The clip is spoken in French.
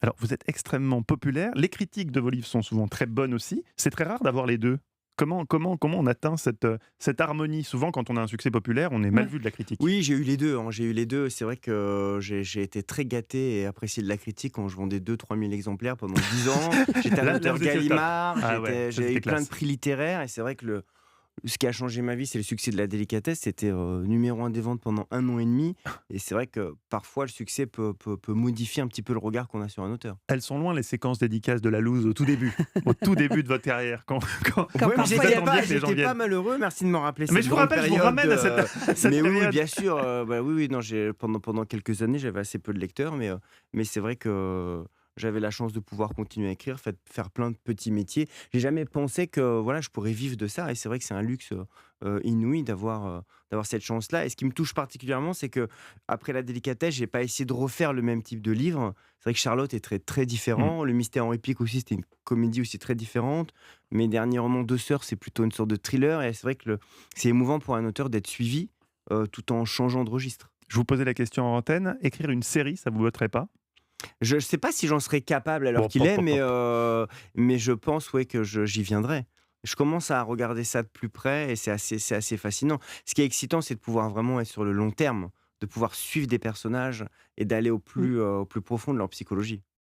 Alors, vous êtes extrêmement populaire. Les critiques de vos livres sont souvent très bonnes aussi. C'est très rare d'avoir les 2. Comment on atteint cette harmonie? Souvent, quand on a un succès populaire, on est mal Ouais. vu de la critique. Oui, j'ai eu les 2, hein, j'ai eu les 2. C'est vrai que j'ai été très gâté et apprécié de la critique quand je vendais 2 000 à 3 000 exemplaires pendant 10 ans. J'étais un Là, auteur vous étiez au top. Gallimard, Ah ouais, ça j'avais c'était eu plein de classe. prix littéraires et c'est vrai que le ce qui a changé ma vie, c'est le succès de La Délicatesse. C'était, numéro 1 des ventes pendant 1 an et demi et c'est vrai que parfois le succès peut modifier un petit peu le regard qu'on a sur un auteur. Elles sont loin les séquences dédicaces de la loose au tout début de votre carrière, quand Quand Ouais, mais vous parfois il y a attendiez que les gens j'étais pas viennent. malheureux, merci de me rappeler Mais cette je vous grande rappelle, je vous période, ramène à cette à cette mais oui, oui, période. bien sûr, bah, oui, oui, non, j'ai pendant quelques années, j'avais assez peu de lecteurs, mais c'est vrai que j'avais la chance de pouvoir continuer à écrire, faire plein de petits métiers. J'ai jamais pensé que, voilà, je pourrais vivre de ça et c'est vrai que c'est un luxe, inouï d'avoir cette chance-là et ce qui me touche particulièrement, c'est que après La Délicatesse, j'ai pas essayé de refaire le même type de livre. C'est vrai que Charlotte est très, très Mmh. différent. Le Mystère en réplique aussi, c'était une comédie aussi très différente. Mes derniers romans, Deux sœurs, c'est plutôt une sorte de thriller et c'est vrai que c'est émouvant pour un auteur d'être suivi, tout en changeant de registre. Je vous posais la question en antenne, écrire une série, ça vous botterait pas? Je ne sais pas si j'en serais capable à l'heure Bon, qu'il pop, est, pop, pop. mais je pense, ouais, que j'y viendrai. Je commence à regarder ça de plus près et c'est assez fascinant. Ce qui est excitant, c'est de pouvoir vraiment être sur le long terme, de pouvoir suivre des personnages et d'aller au plus profond de leur psychologie.